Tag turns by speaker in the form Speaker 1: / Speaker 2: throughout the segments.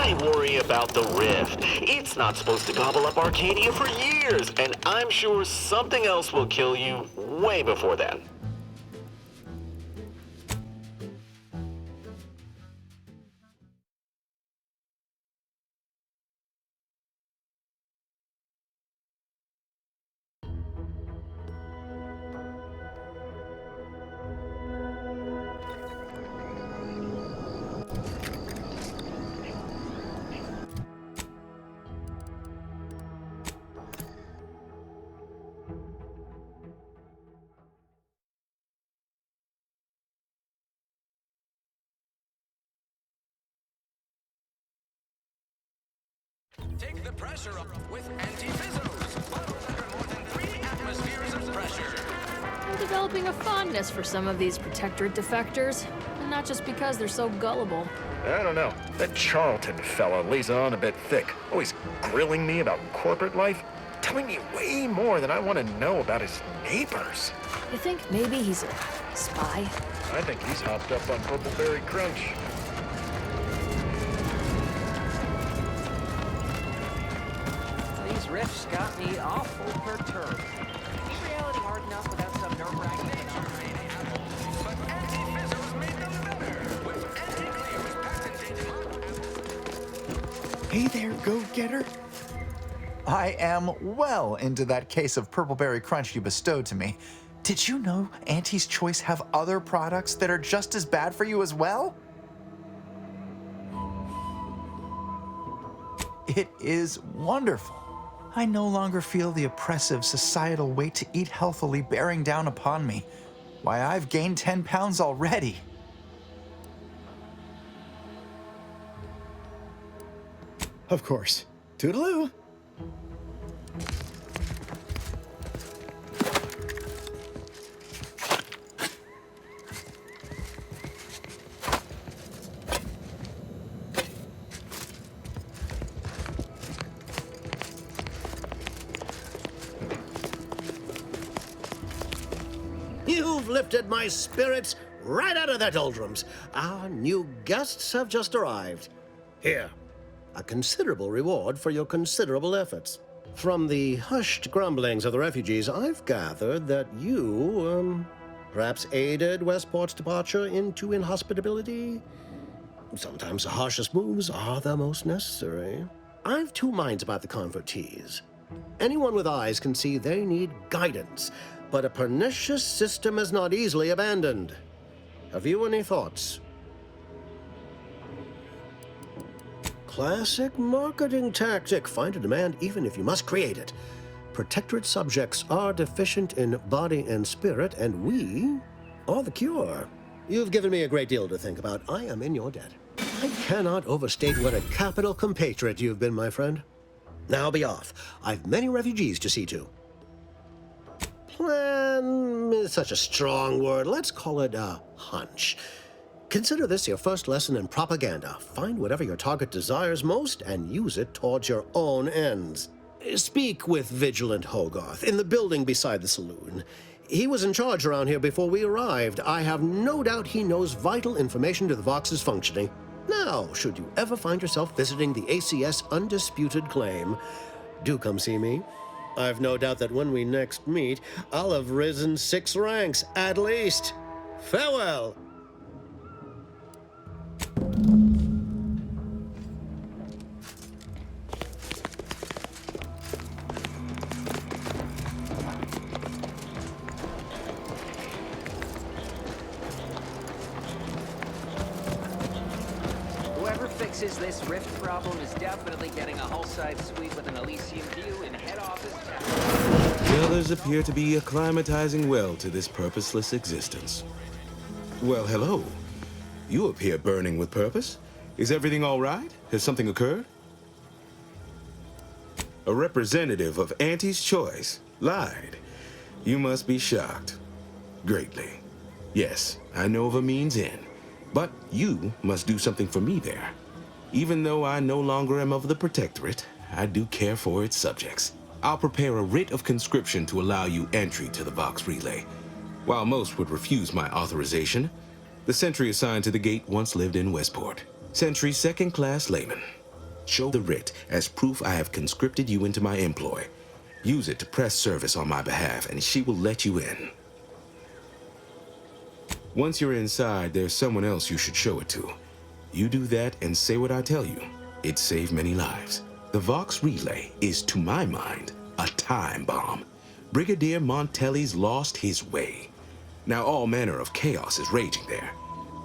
Speaker 1: I worry about the Rift. It's not supposed to gobble up Arcadia for years, and I'm sure something else will kill you way before then.
Speaker 2: Take the pressure off with anti-fizzos. Bottles under more than 3 atmospheres of pressure.
Speaker 3: I'm developing a fondness for some of these protectorate defectors, and not just because they're so gullible.
Speaker 4: I don't know. That Charlton fella lays on a bit thick. Always grilling me about corporate life. Telling me way more than I want to know about his neighbors.
Speaker 3: You think maybe he's a spy?
Speaker 4: I think he's hopped up on Purpleberry Crunch.
Speaker 5: These riffs got me awful perturbed. Is reality hard enough without some nerve-wracking phenomenon?
Speaker 2: But anti-fizzos made them better with anti-clear patented.
Speaker 6: Hey there, go-getter. I am well into that case of Purpleberry Crunch you bestowed to me. Did you know Auntie's Choice have other products that are just as bad for you as well? It is wonderful. I no longer feel the oppressive societal weight to eat healthily bearing down upon me. Why, I've gained 10 pounds already. Of course. Toodaloo.
Speaker 7: You've lifted my spirits right out of their doldrums. Our new guests have just arrived. Here, a considerable reward for your considerable efforts. From the hushed grumblings of the refugees, I've gathered that you, perhaps aided Westport's departure into inhospitability. Sometimes the harshest moves are the most necessary. I've 2 minds about the convertees. Anyone with eyes can see they need guidance, but a pernicious system is not easily abandoned. Have you any thoughts? Classic marketing tactic. Find a demand even if you must create it. Protectorate subjects are deficient in body and spirit, and we are the cure. You've given me a great deal to think about. I am in your debt. I cannot overstate what a capital compatriot you've been, my friend. Now be off. I've many refugees to see to. Plan is such a strong word. Let's call it a hunch. Consider this your first lesson in propaganda. Find whatever your target desires most and use it towards your own ends. Speak with Vigilant Hogarth in the building beside the saloon. He was in charge around here before we arrived. I have no doubt he knows vital information to the Vox's functioning. Now, should you ever find yourself visiting the ACS Undisputed Claim, do come see me. I've no doubt that when we next meet, I'll have risen 6 ranks, at least. Farewell!
Speaker 5: Whoever fixes this rift problem is definitely getting a hull-side suite with an Elysium view in head office town.
Speaker 8: The others appear to be acclimatizing well to this purposeless existence. Well, hello. You appear burning with purpose. Is everything all right? Has something occurred? A representative of Auntie's Choice lied. You must be shocked. Greatly. Yes, I know of a means in. But you must do something for me there. Even though I no longer am of the Protectorate, I do care for its subjects. I'll prepare a writ of conscription to allow you entry to the Vox Relay. While most would refuse my authorization, the sentry assigned to the gate once lived in Westport. Sentry second-class layman. show the writ as proof I have conscripted you into my employ. Use it to press service on my behalf, and she will let you in. Once you're inside, there's someone else you should show it to. You do that and say what I tell you. It saved many lives. The Vox Relay is, to my mind, a time bomb. Brigadier Montelli's lost his way. Now all manner of chaos is raging there.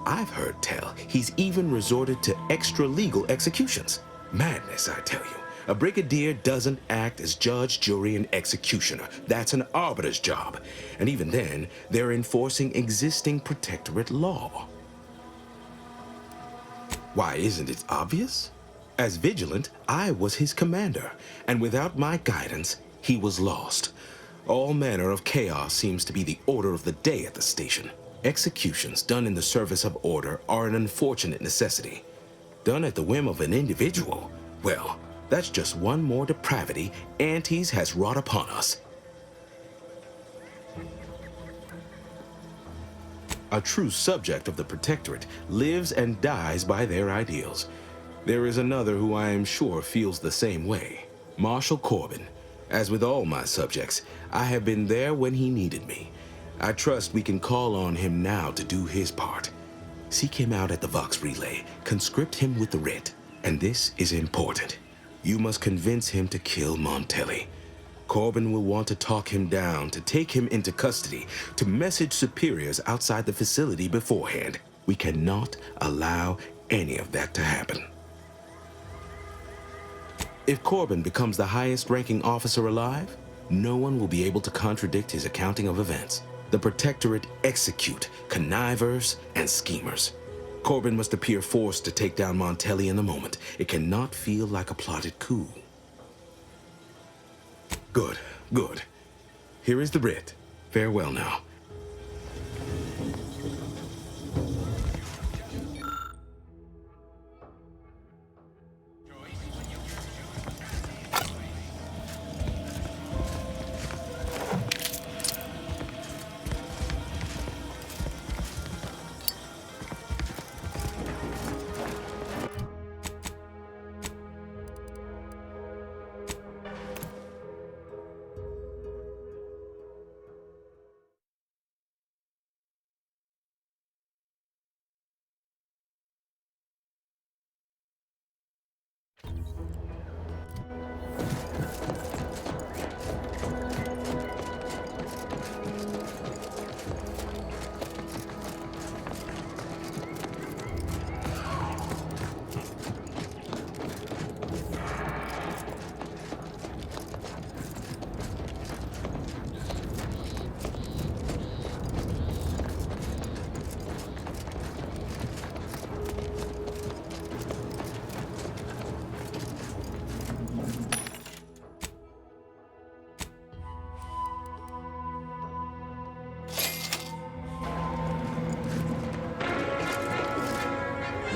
Speaker 8: I've heard tell he's even resorted to extra-legal executions. Madness, I tell you. A brigadier doesn't act as judge, jury, and executioner. That's an arbiter's job. And even then, they're enforcing existing protectorate law. Why, isn't it obvious? As vigilant, I was his commander, and without my guidance, he was lost. All manner of chaos seems to be the order of the day at the station. Executions done in the service of order are an unfortunate necessity. Done at the whim of an individual, well, that's just one more depravity Antes has wrought upon us. A true subject of the Protectorate lives and dies by their ideals. There is another who I am sure feels the same way, Marshal Corbin. As with all my subjects, I have been there when he needed me. I trust we can call on him now to do his part. Seek him out at the Vox Relay, conscript him with the writ, and this is important. You must convince him to kill Montelli. Corbin will want to talk him down, to take him into custody, to message superiors outside the facility beforehand. We cannot allow any of that to happen. If Corbin becomes the highest-ranking officer alive, no one will be able to contradict his accounting of events. The Protectorate execute connivers and schemers. Corbin must appear forced to take down Montelli in the moment. It cannot feel like a plotted coup. Good, good. Here is the writ. Farewell now.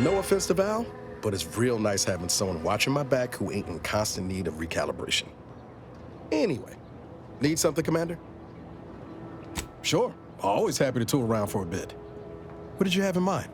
Speaker 9: No offense to Val, but it's real nice having someone watching my back who ain't in constant need of recalibration. Anyway, need something, Commander? Sure, always happy to tool around for a bit. What did you have in mind?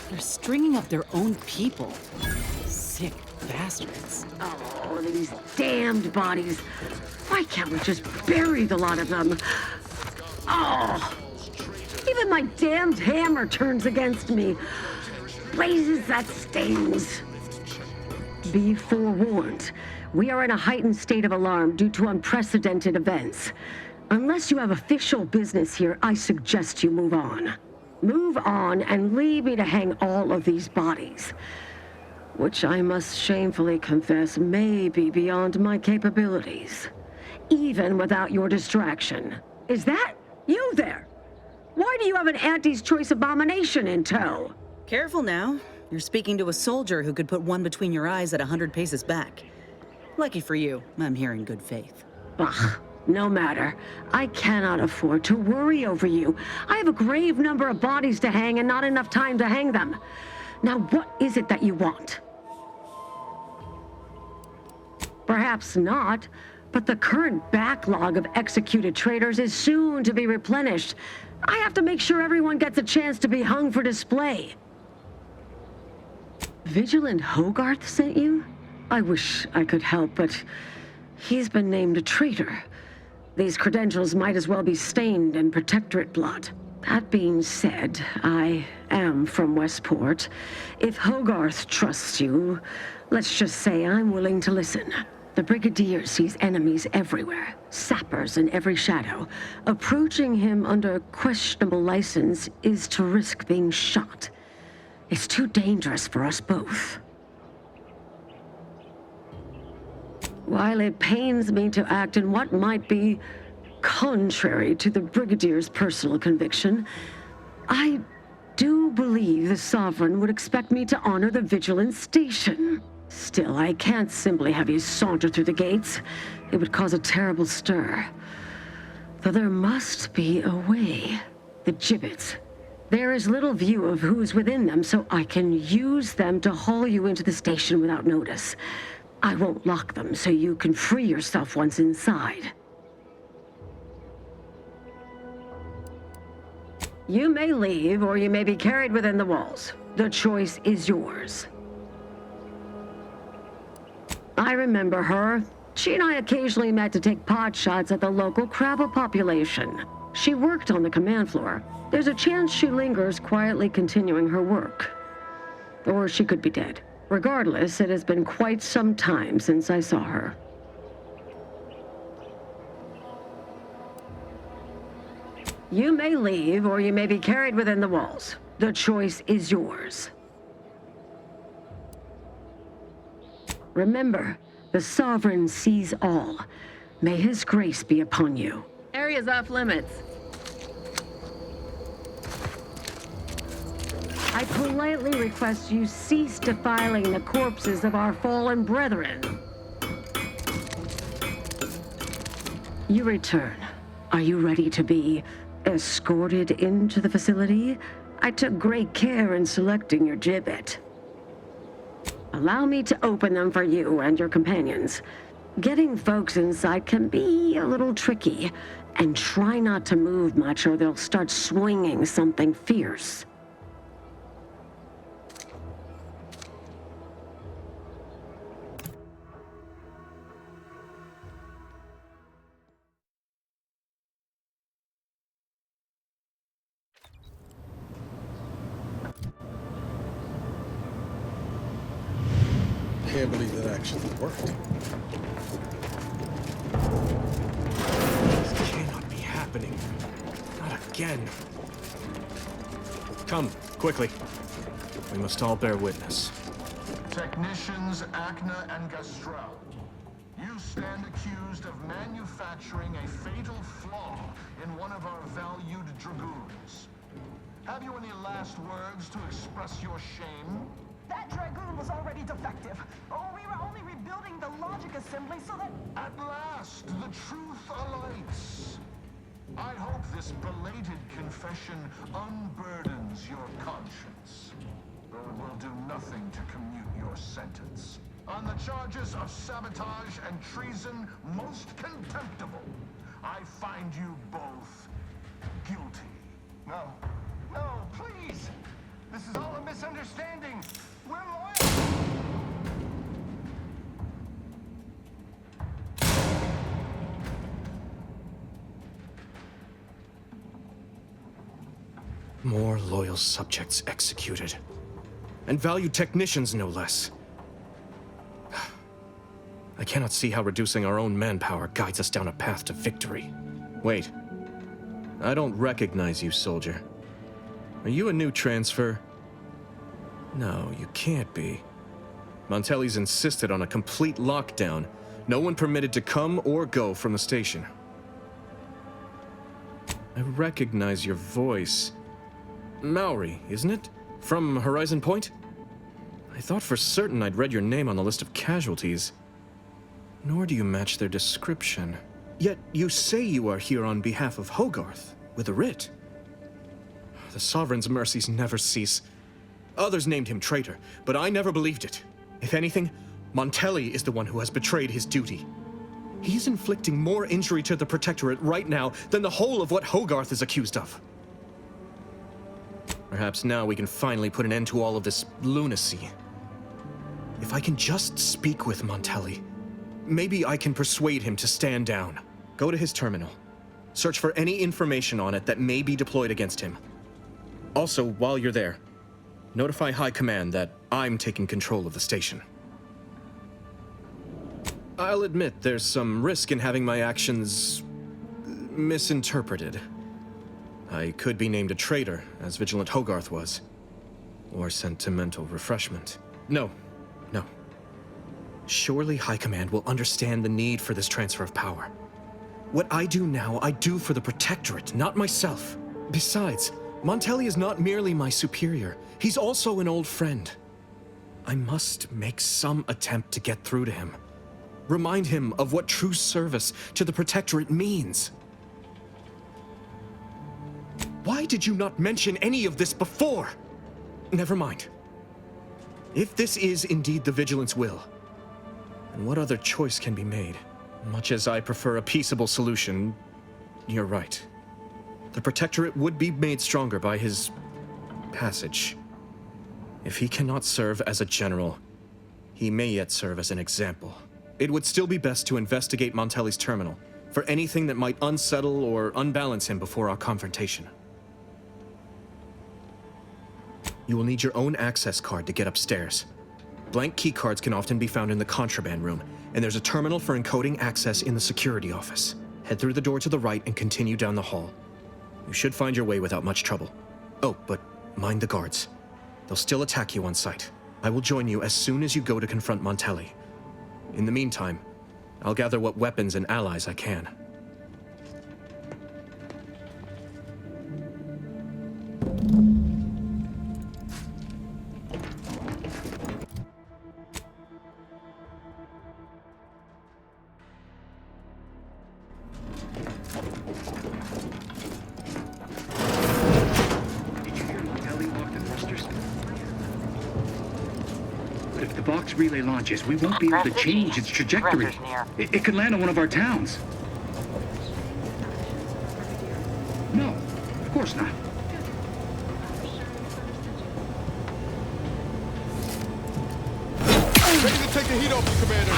Speaker 10: They're stringing up their own people. Sick bastards.
Speaker 11: Oh, these damned bodies. Why can't we just bury the lot of them? Oh, even my damned hammer turns against me. blazes, that stings. Be forewarned. We are in a heightened state of alarm due to unprecedented events. Unless you have official business here, I suggest you move on. Move on and leave me to hang all of these bodies, which I must shamefully confess may be beyond my capabilities, even without your distraction. Is that you there? Why do you have an Auntie's Choice abomination in tow?
Speaker 10: Careful now. You're speaking to a soldier who could put one between your eyes at 100 paces back. Lucky for you, I'm here in good faith.
Speaker 11: Ugh, no matter. I cannot afford to worry over you. I have a grave number of bodies to hang and not enough time to hang them. Now, what is it that you want? Perhaps not, but the current backlog of executed traitors is soon to be replenished. I have to make sure everyone gets a chance to be hung for display. Vigilant Hogarth sent you? I wish I could help, but he's been named a traitor. These credentials might as well be stained in Protectorate blood. That being said, I am from Westport. If Hogarth trusts you, let's just say I'm willing to listen. The Brigadier sees enemies everywhere, sappers in every shadow. Approaching him under questionable license is to risk being shot. It's too dangerous for us both. While it pains me to act in what might be contrary to the Brigadier's personal conviction, I do believe the Sovereign would expect me to honor the Vigilance Station. Still, I can't simply have you saunter through the gates. It would cause a terrible stir. Though there must be a way. The gibbets. There is little view of who's within them, so I can use them to haul you into the station without notice. I won't lock them, so you can free yourself once inside. You may leave, or you may be carried within the walls. The choice is yours. I remember her. She and I occasionally met to take pot shots at the local crabble population. She worked on the command floor. There's a chance she lingers, quietly continuing her work. Or she could be dead. Regardless, it has been quite some time since I saw her. You may leave, or you may be carried within the walls. The choice is yours. Remember, the Sovereign sees all. May his grace be upon you. Area's off limits. I politely request you cease defiling the corpses of our fallen brethren. You return. Are you ready to be escorted into the facility? I took great care in selecting your gibbet. Allow me to open them for you and your companions. Getting folks inside can be a little tricky, and try not to move much or they'll start swinging something fierce.
Speaker 9: Can't believe that actually worked.
Speaker 4: This cannot be happening. Not again. Come, quickly. We must all bear witness.
Speaker 12: Technicians Acna and Gastrell, you stand accused of manufacturing a fatal flaw in one of our valued dragoons. Have you any last words to express your shame?
Speaker 13: That dragoon was already defective. Oh, we were only rebuilding the logic assembly so that...
Speaker 12: At last, the truth alights. I hope this belated confession unburdens your conscience, though it will do nothing to commute your sentence. On the charges of sabotage and treason most contemptible, I find you both guilty.
Speaker 13: No. No, please! This is all a misunderstanding. We're loyal.
Speaker 4: More loyal subjects executed.
Speaker 14: and valued technicians no less. I cannot see how reducing our own manpower guides us down a path to victory. Wait. I don't recognize you, soldier. Are you a new transfer? No, you can't be. Montelli's insisted on a complete lockdown. No one permitted to come or go from the station. I recognize your voice. Maori, isn't it? From Horizon Point? I thought for certain I'd read your name on the list of casualties. Nor do you match their description. Yet you say you are here on behalf of Hogarth, with a writ. The Sovereign's mercies never cease. Others named him traitor, but I never believed it. If anything, Montelli is the one who has betrayed his duty. He's inflicting more injury to the Protectorate right now than the whole of what Hogarth is accused of. Perhaps now we can finally put an end to all of this lunacy. If I can just speak with Montelli, maybe I can persuade him to stand down. Go to his terminal. Search for any information on it that may be deployed against him. Also, while you're there, notify High Command that I'm taking control of the station. I'll admit there's some risk in having my actions misinterpreted. I could be named a traitor, as Vigilant Hogarth was. Or sent to mental refreshment. No. Surely High Command will understand the need for this transfer of power. What I do now, I do for the Protectorate, not myself. Besides, Montelli is not merely my superior. He's also an old friend. I must make some attempt to get through to him. Remind him of what true service to the Protectorate means. Why did you not mention any of this before? Never mind. If this is indeed the Vigilant's will, then what other choice can be made? Much as I prefer a peaceable solution, you're right. The Protectorate would be made stronger by his passage. If he cannot serve as a general, he may yet serve as an example. It would still be best to investigate Montelli's terminal for anything that might unsettle or unbalance him before our confrontation. You will need your own access card to get upstairs. Blank keycards can often be found in the contraband room, and there's a terminal for encoding access in the security office. Head through the door to the right and continue down the hall. You should find your way without much trouble. Oh, but mind the guards. They'll still attack you on sight. I will join you as soon as you go to confront Montelli. In the meantime, I'll gather what weapons and allies I can.
Speaker 15: Relay launches, we won't be able to change its trajectory. It could land on one of our towns. No, of course not.
Speaker 9: Ready to take the heat off you, Commander.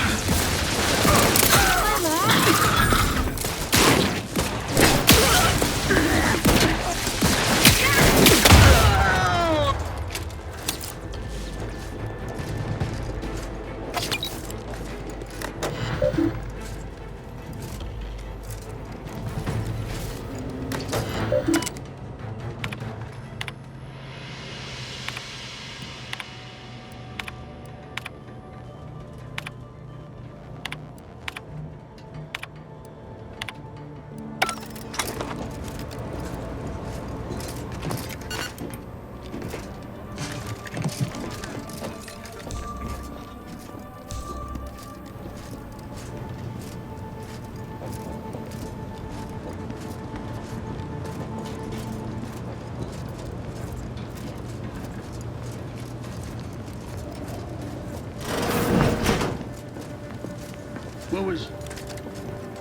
Speaker 15: What was...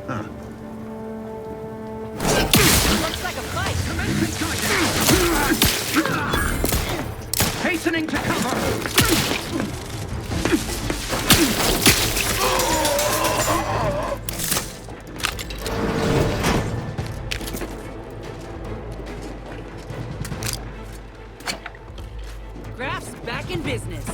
Speaker 15: Huh.
Speaker 5: Looks like a fight.
Speaker 15: Hastening to cover!
Speaker 5: Graph's back in
Speaker 10: business.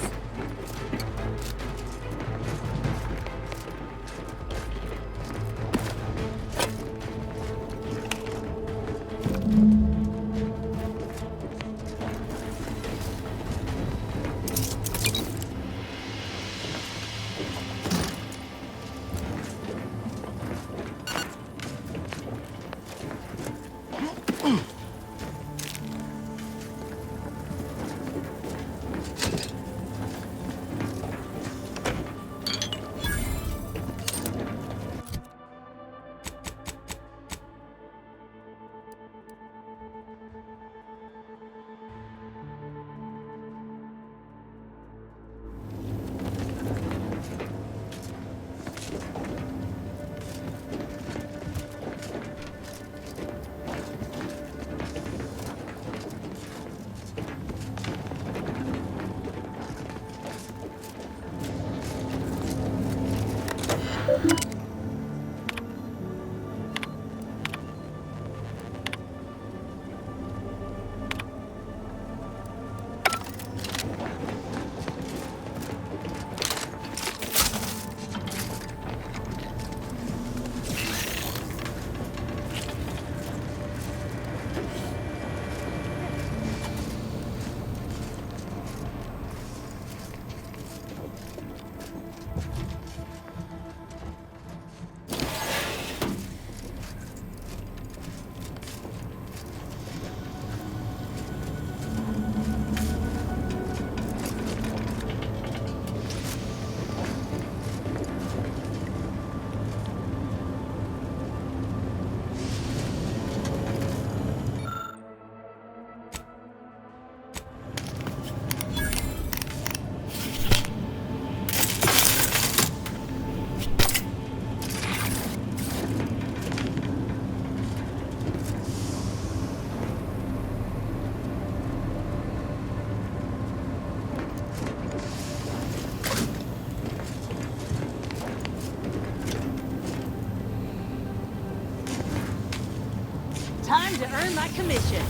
Speaker 16: Time to earn my commission.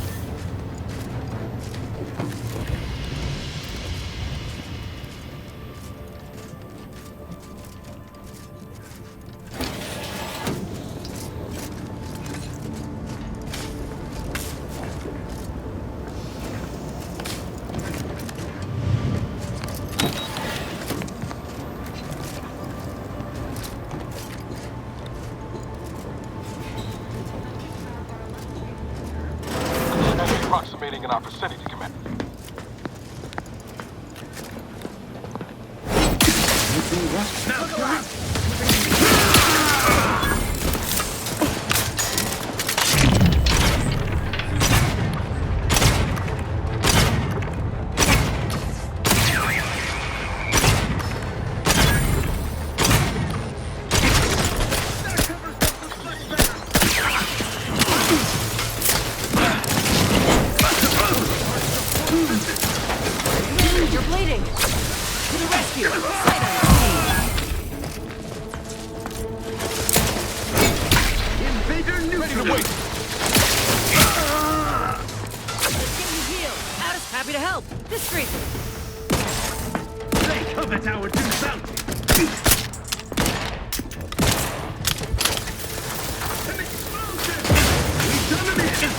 Speaker 17: Approximating in our vicinity, Commander.
Speaker 16: You're bleeding. To the rescue. Sight on your team.
Speaker 17: Invader neutralized.
Speaker 16: Let's get you healed. Addis happy to help. Discreetly.
Speaker 15: They covet our due south.
Speaker 17: An explosion! We've done it in!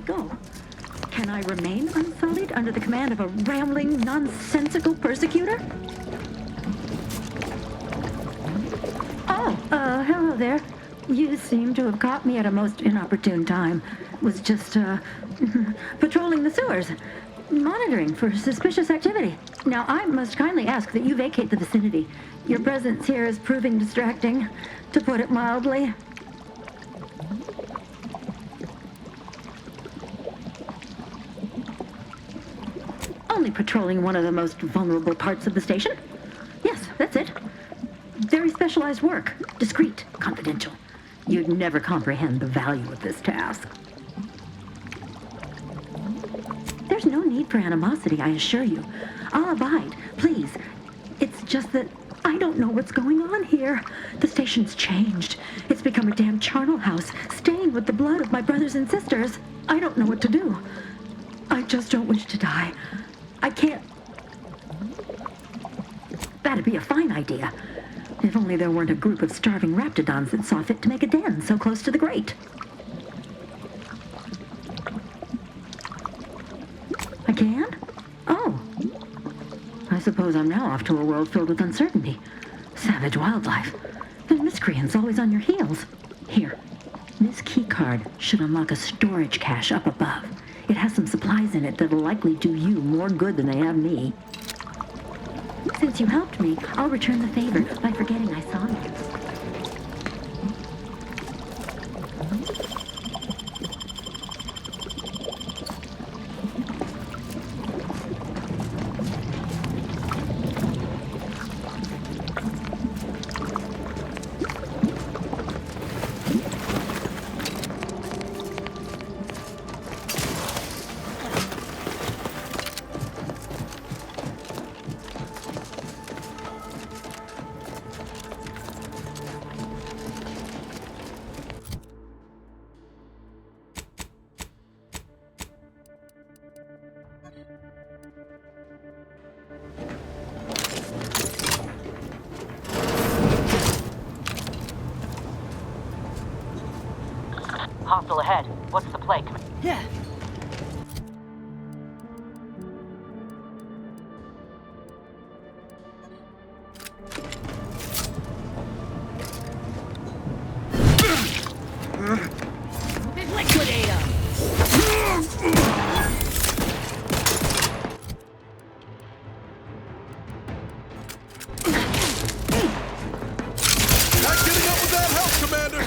Speaker 11: go? Can I remain unsullied under the command of a rambling, nonsensical persecutor? Oh, hello there. You seem to have caught me at a most inopportune time. Was just, patrolling the sewers, monitoring for suspicious activity. Now, I must kindly ask that you vacate the vicinity. Your presence here is proving distracting, to put it mildly. Only patrolling one of the most vulnerable parts of the station? Yes, that's it. Very specialized work. Discreet, confidential. You'd never comprehend the value of this task. There's no need for animosity, I assure you. I'll abide, please. It's just that I don't know what's going on here. The station's changed. It's become a damn charnel house, stained with the blood of my brothers and sisters. I don't know what to do. I just don't wish to die. I can't... That'd be a fine idea. If only there weren't a group of starving raptidons that saw fit to make a den so close to the grate. I can? Oh. I suppose I'm now off to a world filled with uncertainty. Savage wildlife. And miscreants always on your heels. Here. This keycard should unlock a storage cache up above. It has some supplies in it that'll likely do you more good than they have me. Since you helped me, I'll return the favor by forgetting I saw you.
Speaker 5: Hostile ahead. What's the play? Yeah.
Speaker 16: Liquidate 'em!
Speaker 17: Not getting up without help, Commander!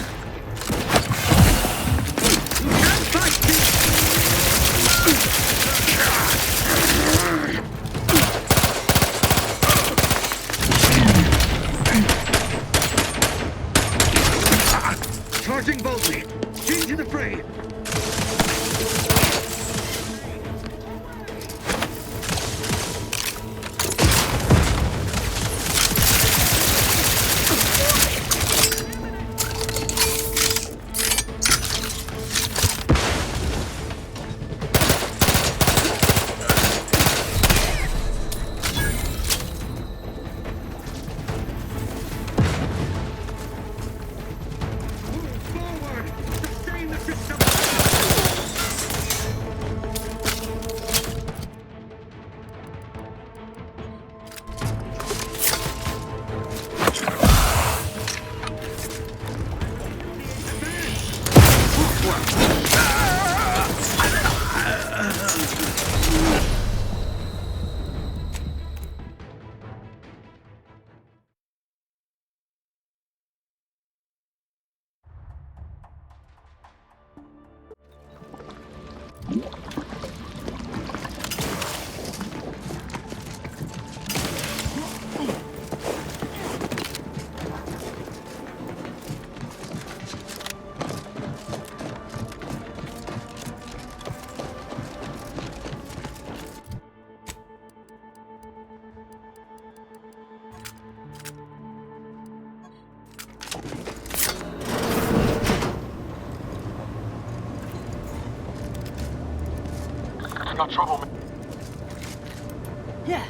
Speaker 15: Charging boldly. Into the fray.
Speaker 17: Got trouble, man.
Speaker 16: Yeah.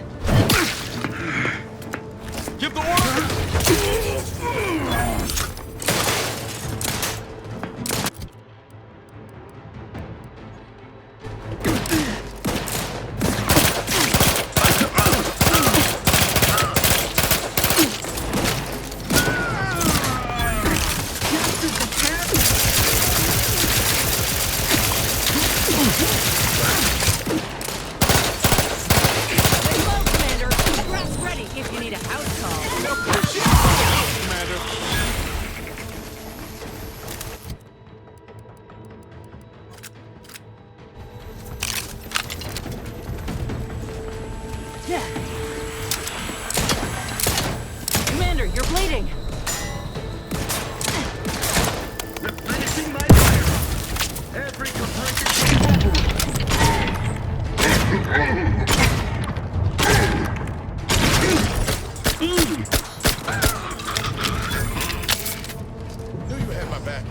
Speaker 17: Give the order!
Speaker 9: back.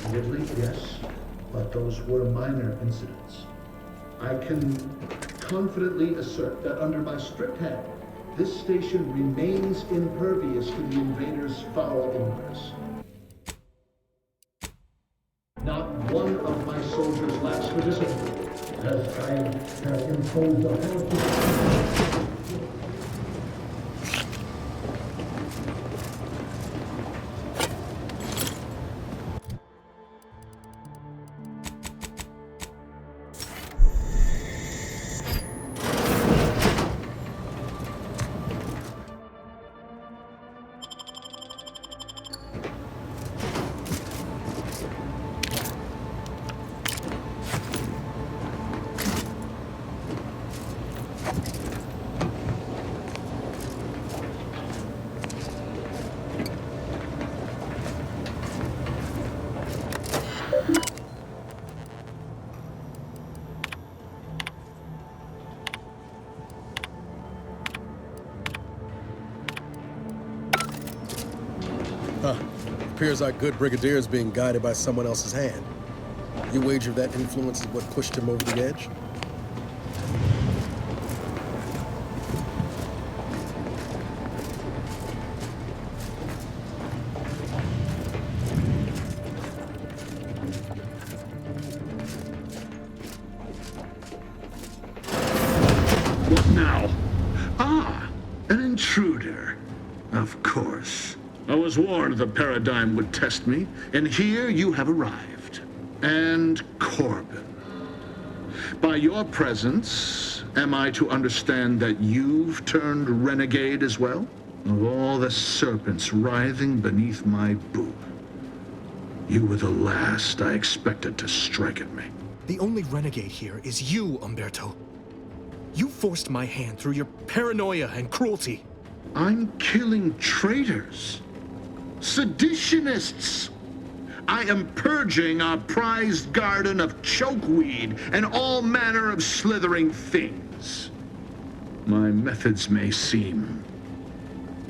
Speaker 18: Admittedly, yes, but those were minor incidents. I can confidently assert that under my strict hand, this station remains impervious to the invaders' foul impulse. Not one of my soldiers lacks participation, as I have imposed a hard.
Speaker 9: Appears our good brigadier is being guided by someone else's hand. You wager that influence is what pushed him over the edge?
Speaker 18: What now? Ah, an intruder. Of course. I was warned the paradigm would test me, and here you have arrived. And Corbin. By your presence, am I to understand that you've turned renegade as well? Of all the serpents writhing beneath my boot, you were the last I expected to strike at me.
Speaker 14: The only renegade here is you, Umberto. You forced my hand through your paranoia and cruelty.
Speaker 18: I'm killing traitors. Seditionists! I am purging our prized garden of chokeweed and all manner of slithering things. My methods may seem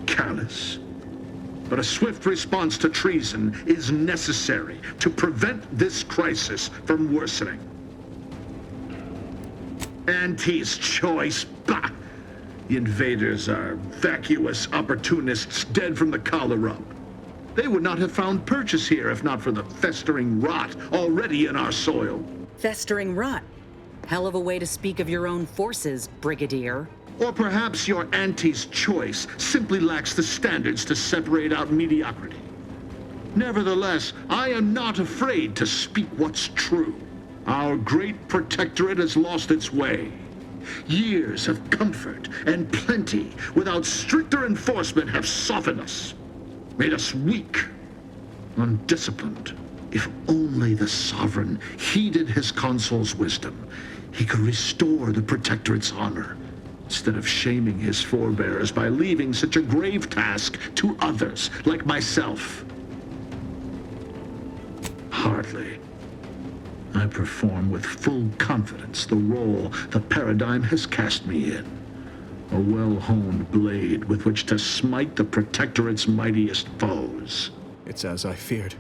Speaker 18: callous, but a swift response to treason is necessary to prevent this crisis from worsening. Auntie's choice, bah! The invaders are vacuous opportunists dead from the collar up. They would not have found purchase here if not for the festering rot already in our soil.
Speaker 10: Festering rot? Hell of a way to speak of your own forces, Brigadier.
Speaker 18: Or perhaps your auntie's choice simply lacks the standards to separate out mediocrity. Nevertheless, I am not afraid to speak what's true. Our great protectorate has lost its way. Years of comfort and plenty without stricter enforcement have softened us, made us weak, undisciplined. If only the Sovereign heeded his consul's wisdom, he could restore the Protectorate's honor, instead of shaming his forebears by leaving such a grave task to others like myself. Hardly. I perform with full confidence the role the Paradigm has cast me in. A well-honed blade with which to smite the Protectorate's mightiest foes.
Speaker 14: It's as I feared.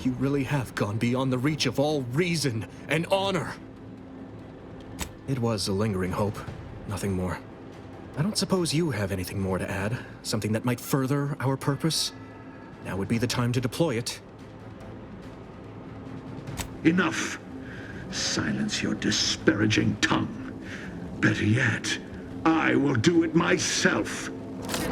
Speaker 14: You really have gone beyond the reach of all reason and honor. It was a lingering hope, nothing more. I don't suppose you have anything more to add, something that might further our purpose? Now would be the time to deploy it.
Speaker 18: Enough. Silence your disparaging tongue. Better yet, I will do it myself.
Speaker 16: Looking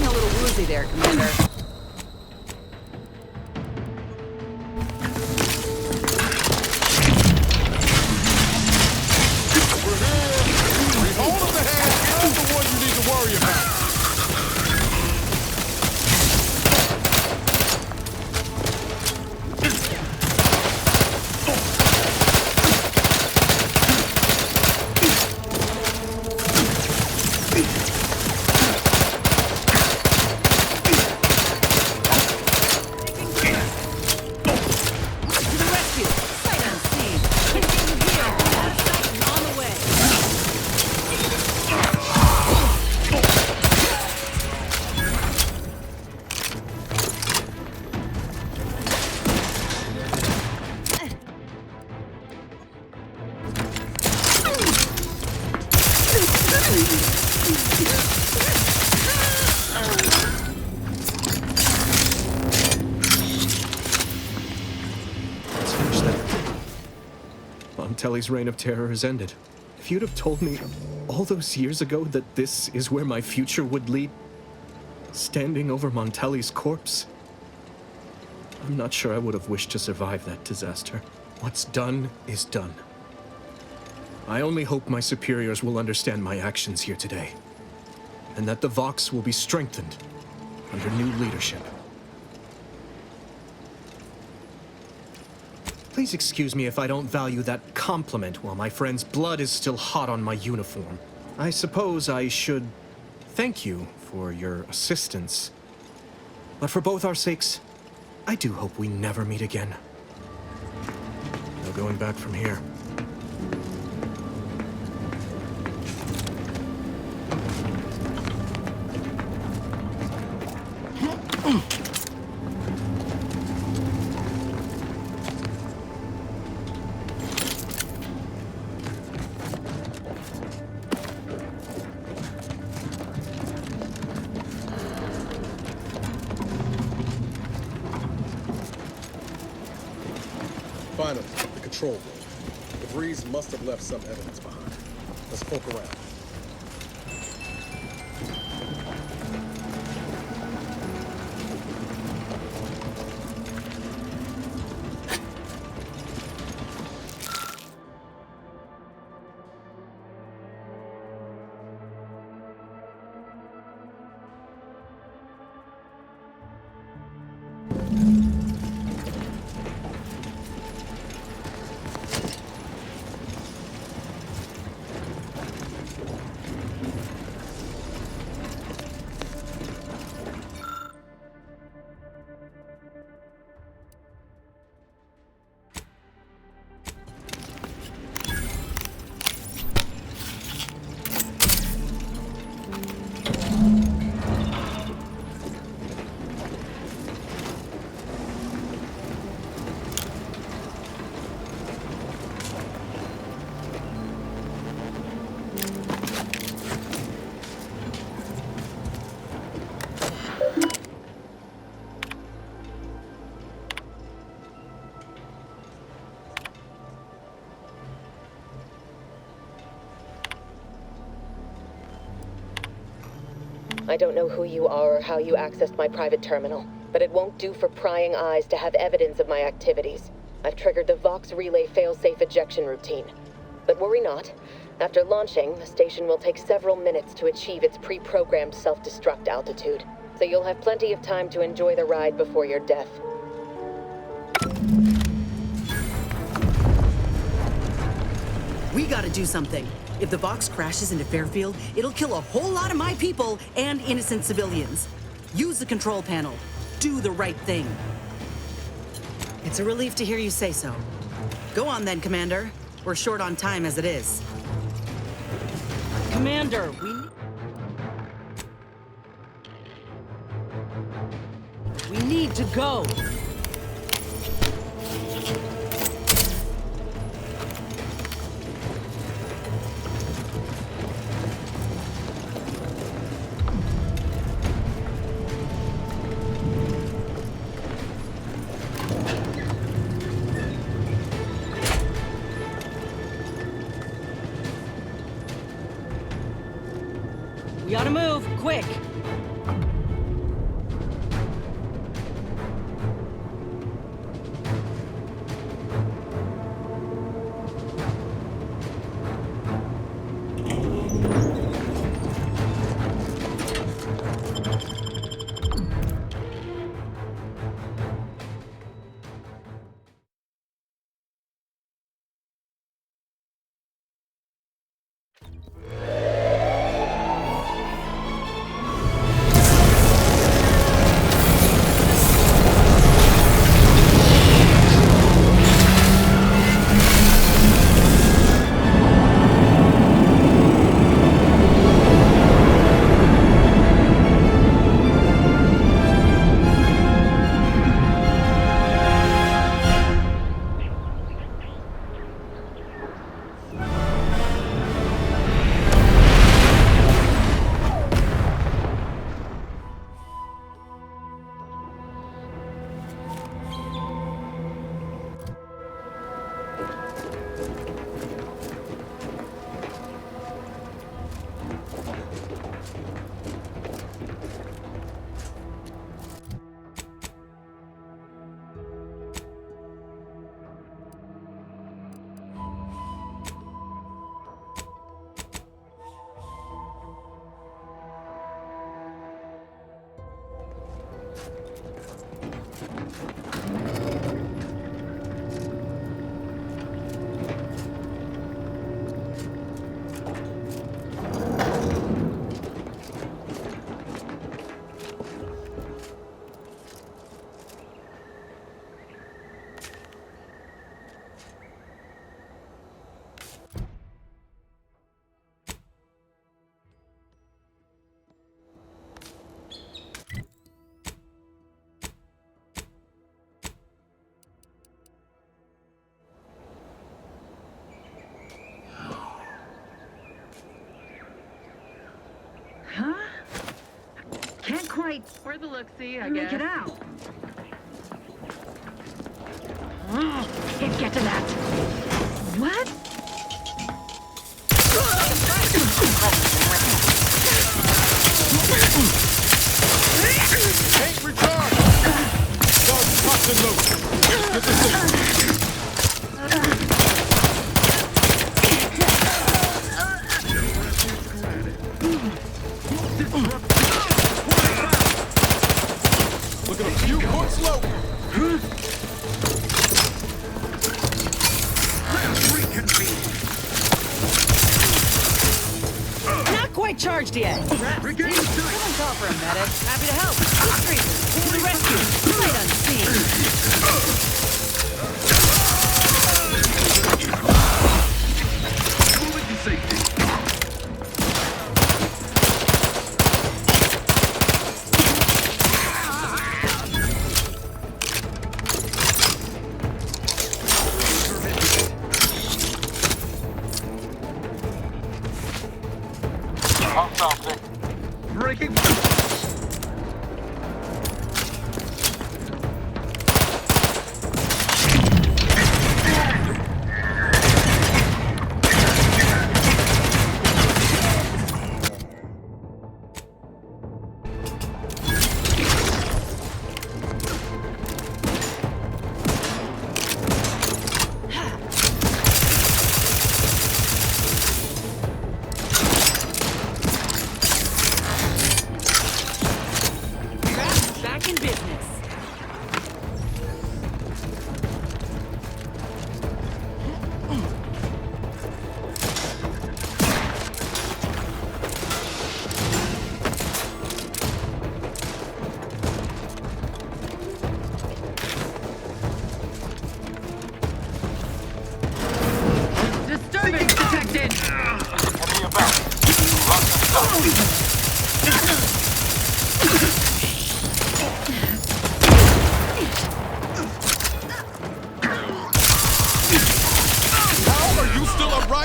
Speaker 16: a little woozy there, Commander.
Speaker 17: All of the hands is the one you need to worry about.
Speaker 14: Telly's reign of terror has ended. If you'd have told me all those years ago that this is where my future would lead, standing over Montelli's corpse, I'm not sure I would have wished to survive that disaster. What's done is done. I only hope my superiors will understand my actions here today, and that the Vox will be strengthened under new leadership. Please excuse me if I don't value that compliment while my friend's blood is still hot on my uniform. I suppose I should thank you for your assistance. But for both our sakes, I do hope we never meet again. No going back from here.
Speaker 9: Finally, the control room. The breeze must have left some evidence behind. Let's poke around.
Speaker 19: I don't know who you are or how you accessed my private terminal, but it won't do for prying eyes to have evidence of my activities. I've triggered the Vox relay failsafe ejection routine. But worry not. After launching, the station will take several minutes to achieve its pre-programmed self-destruct altitude. So you'll have plenty of time to enjoy the ride before your death.
Speaker 10: We gotta do something. If the Vox crashes into Fairfield, it'll kill a whole lot of my people and innocent civilians. Use the control panel. Do the right thing. It's a relief to hear you say so. Go on then, Commander. We're short on time as it is. Commander, we need to go. We ought to move, quick!
Speaker 11: Huh? Can't quite.
Speaker 16: We're the look-see, I
Speaker 11: Make
Speaker 16: guess.
Speaker 11: it out. Can't get to that. What?
Speaker 17: Hey, retard! Dog popped and loose. Get the signal. Look at him. You point slow.
Speaker 10: Not quite charged yet. Someone call for a medic. Happy to help. Two streets. To the rescue. Right on scene.
Speaker 18: Moving to safety. Breaking.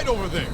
Speaker 17: fight over there?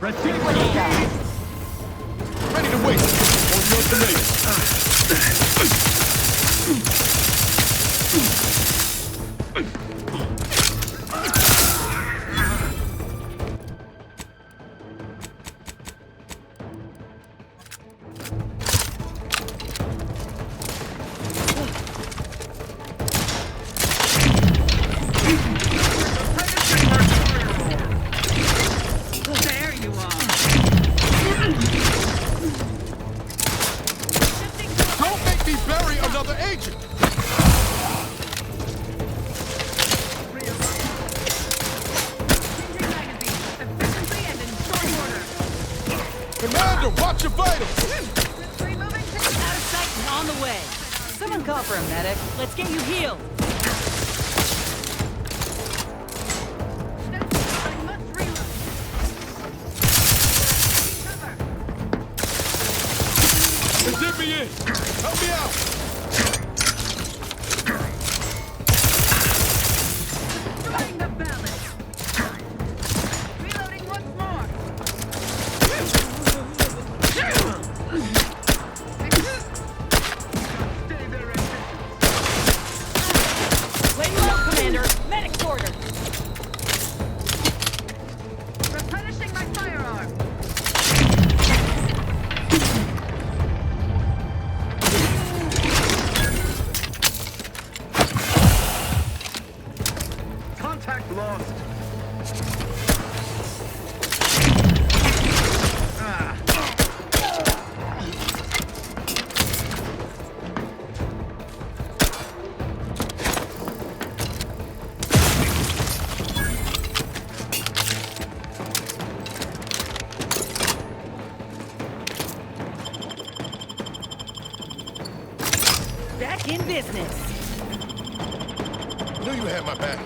Speaker 17: Ready to wait. On your
Speaker 10: There you are.
Speaker 17: Don't make me bury another agent! Commander, watch your vitals!
Speaker 16: Out of sight and on the way. Someone call for a medic. Let's get you healed.
Speaker 17: Zip me in! Help me out!
Speaker 10: Destroying the balance. Reloading once more.
Speaker 16: Lay low, Commander. Medic's order.
Speaker 10: Replenishing my firearm.
Speaker 13: Contact lost.
Speaker 16: Back in business.
Speaker 17: Knew you had my back.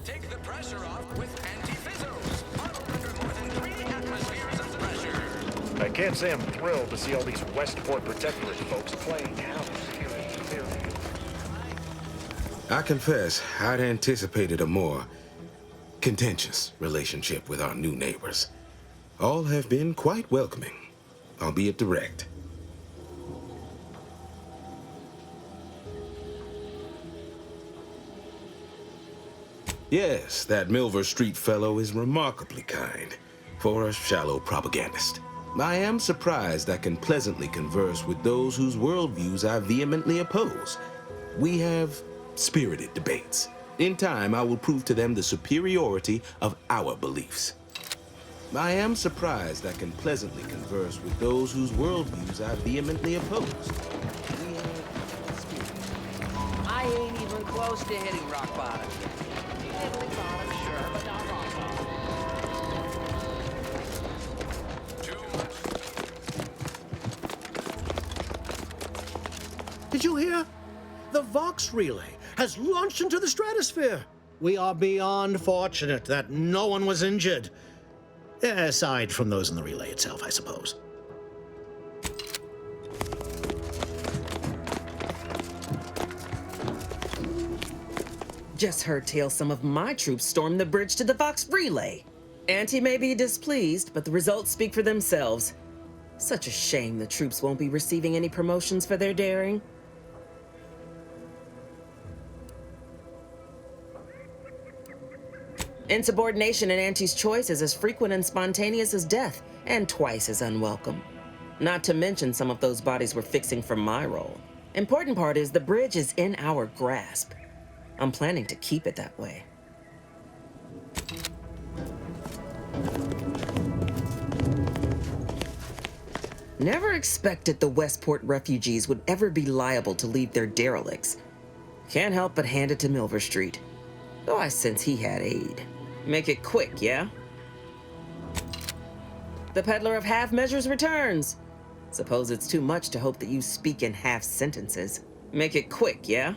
Speaker 2: Take the pressure off with anti-fizzos. Bottled under more than 3 atmospheres of pressure.
Speaker 4: I can't say I'm thrilled to see all these Westport Protectorate folks playing house here at Fairfield.
Speaker 8: I confess, I'd anticipated a more contentious relationship with our new neighbors. All have been quite welcoming, albeit direct. Yes, that Milver Street fellow is remarkably kind for a shallow propagandist. I am surprised I can pleasantly converse with those whose worldviews I vehemently oppose. We have spirited debates. In time, I will prove to them the superiority of our beliefs. I am surprised I can pleasantly converse with those whose worldviews I vehemently oppose. We have spirited.
Speaker 5: I ain't even close to hitting rock bottom yet. Middling bottom, sure, but not rock bottom.
Speaker 7: Did you hear? The Vox relay has launched into the stratosphere. We are beyond fortunate that no one was injured. Aside from those in the relay itself, I suppose.
Speaker 20: Just heard tell some of my troops stormed the bridge to the Vox relay. Auntie may be displeased, but the results speak for themselves. Such a shame the troops won't be receiving any promotions for their daring. Insubordination in Auntie's choice is as frequent and spontaneous as death, and twice as unwelcome. Not to mention some of those bodies we're fixing for my role. Important part is the bridge is in our grasp. I'm planning to keep it that way. Never expected the Westport refugees would ever be liable to leave their derelicts. Can't help but hand it to Milver Street. Though I sense he had aid. Make it quick, yeah? The peddler of half measures returns. Suppose it's too much to hope that you speak in half sentences. Make it quick, yeah?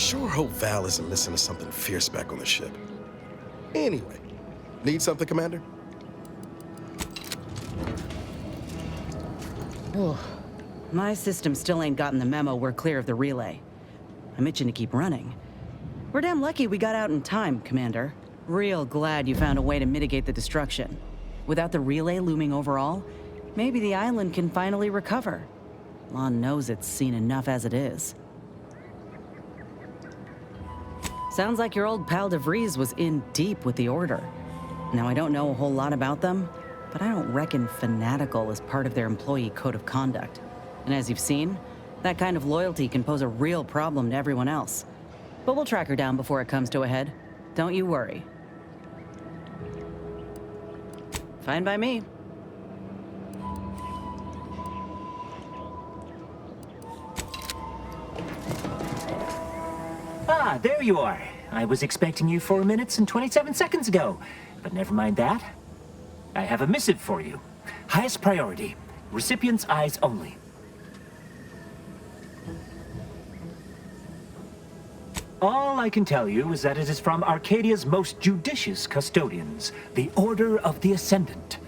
Speaker 9: Sure hope Val isn't missing something fierce back on the ship. Anyway, need something, Commander?
Speaker 16: My system still ain't gotten the memo we're clear of the relay. I'm itching to keep running. We're damn lucky we got out in time, Commander. Real glad you found a way to mitigate the destruction. Without the relay looming over all, maybe the island can finally recover. Lon knows it's seen enough as it is. Sounds like your old pal DeVries was in deep with the Order. Now, I don't know a whole lot about them, but I don't reckon fanatical is part of their employee code of conduct. And as you've seen, that kind of loyalty can pose a real problem to everyone else. But we'll track her down before it comes to a head. Don't you worry. Fine by me.
Speaker 21: Ah, there you are. I was expecting you 4 minutes and 27 seconds ago. But never mind that. I have a missive for you. Highest priority. Recipient's eyes only. All I can tell you is that it is from Arcadia's most judicious custodians, the Order of the Ascendant.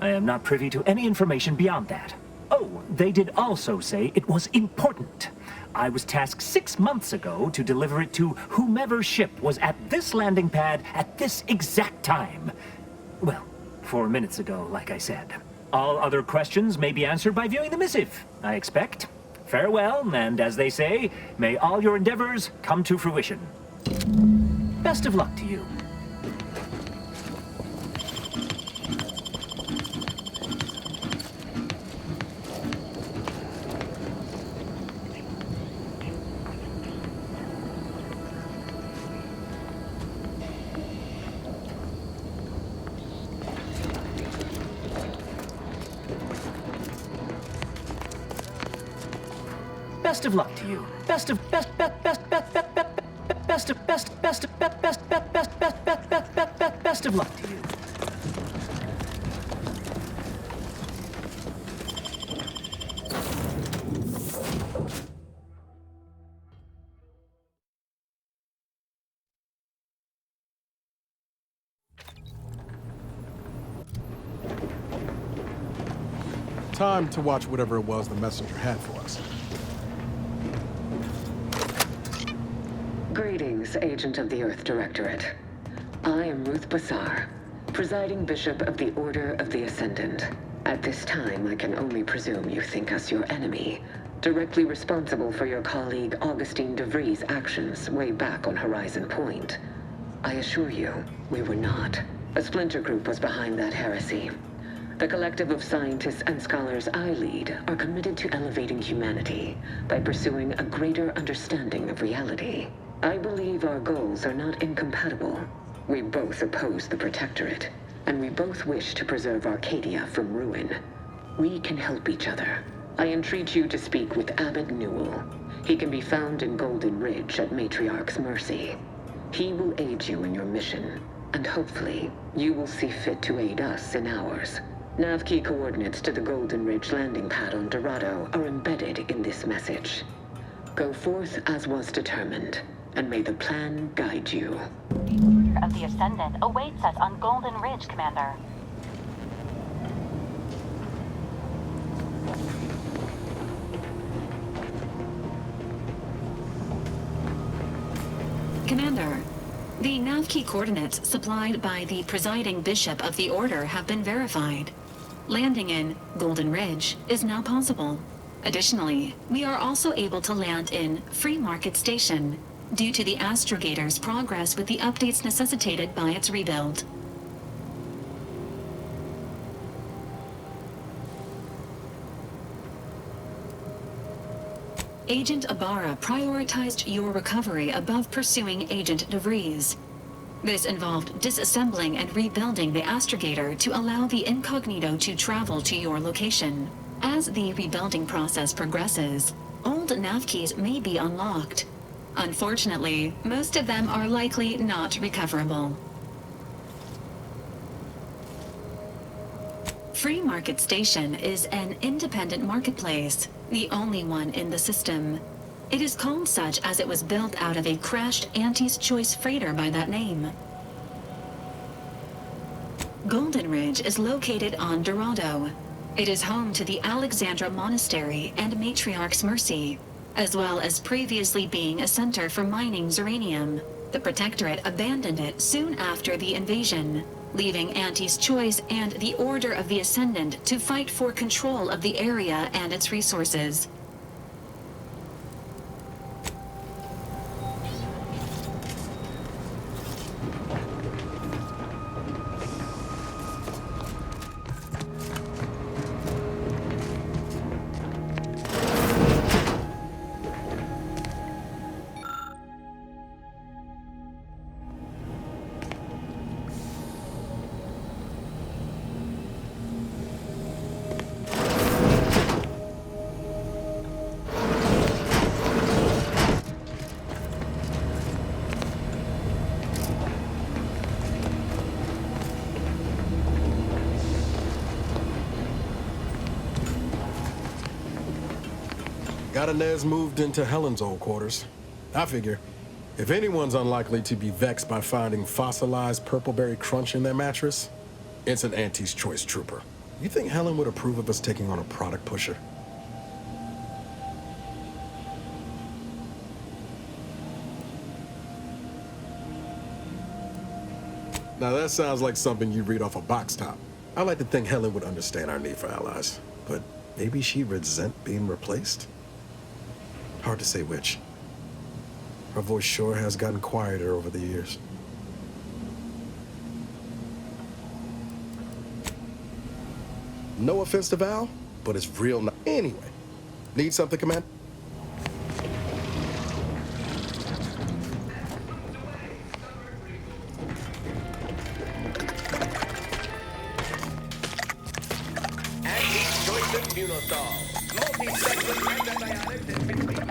Speaker 21: I am not privy to any information beyond that. Oh, they did also say it was important. I was tasked 6 months ago to deliver it to whomever ship was at this landing pad at this exact time. Well, 4 minutes ago, like I said. All other questions may be answered by viewing the missive, I expect. Farewell, and as they say, may all your endeavors come to fruition. Best of luck to you. Best of luck to you. Best of luck to you.
Speaker 9: Time to watch whatever it was the messenger had for us.
Speaker 11: Greetings, Agent of the Earth Directorate. I am Ruth Bassar, presiding Bishop of the Order of the Ascendant. At this time, I can only presume you think us your enemy, directly responsible for your colleague Augustine DeVries' actions way back on Horizon Point. I assure you, we were not. A splinter group was behind that heresy. The collective of scientists and scholars I lead are committed to elevating humanity by pursuing a greater understanding of reality. I believe our goals are not incompatible. We both oppose the Protectorate, and we both wish to preserve Arcadia from ruin. We can help each other. I entreat you to speak with Abbot Newell. He can be found in Golden Ridge at Matriarch's mercy. He will aid you in your mission, and hopefully, you will see fit to aid us in ours. Nav key coordinates to the Golden Ridge landing pad on Dorado are embedded in this message. Go forth as was determined, and may the plan guide you.
Speaker 22: The Order of the Ascendant awaits us on Golden Ridge, Commander.
Speaker 23: Commander, the nav key coordinates supplied by the presiding Bishop of the Order have been verified. Landing in Golden Ridge is now possible. Additionally, we are also able to land in Free Market Station, due to the astrogator's progress with the updates necessitated by its rebuild. Agent Ibarra prioritized your recovery above pursuing Agent DeVries. This involved disassembling and rebuilding the astrogator to allow the incognito to travel to your location. As the rebuilding process progresses, old nav keys may be unlocked. Unfortunately, most of them are likely not recoverable. Free Market Station is an independent marketplace, the only one in the system. It is called such as it was built out of a crashed Auntie's Choice freighter by that name. Golden Ridge is located on Dorado. It is home to the Alexandra Monastery and Matriarch's Mercy, as well as previously being a center for mining uranium. The Protectorate abandoned it soon after the invasion, leaving Auntie's Choice and the Order of the Ascendant to fight for control of the area and its resources.
Speaker 9: Got Inez moved into Helen's old quarters. I figure, if anyone's unlikely to be vexed by finding fossilized purpleberry crunch in their mattress, it's an Auntie's Choice trooper. You think Helen would approve of us taking on a product pusher? Now that sounds like something you read off a box top. I like to think Helen would understand our need for allies, but maybe she'd resent being replaced? Hard to say which. Her voice sure has gotten quieter over the years. No offense to Val, but it's real. Anyway, need something, Commander?
Speaker 2: Auntie's Choice Immunosol. Multi-segment antibiotics in between.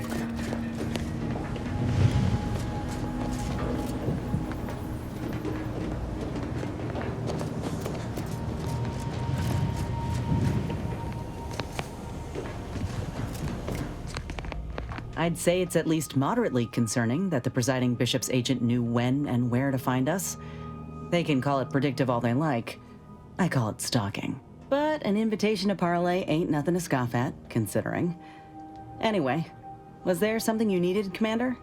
Speaker 16: I'd say it's at least moderately concerning that the presiding bishop's agent knew when and where to find us. They can call it predictive all they like. I call it stalking. But an invitation to parley ain't nothing to scoff at, considering. Anyway, was there something you needed, Commander?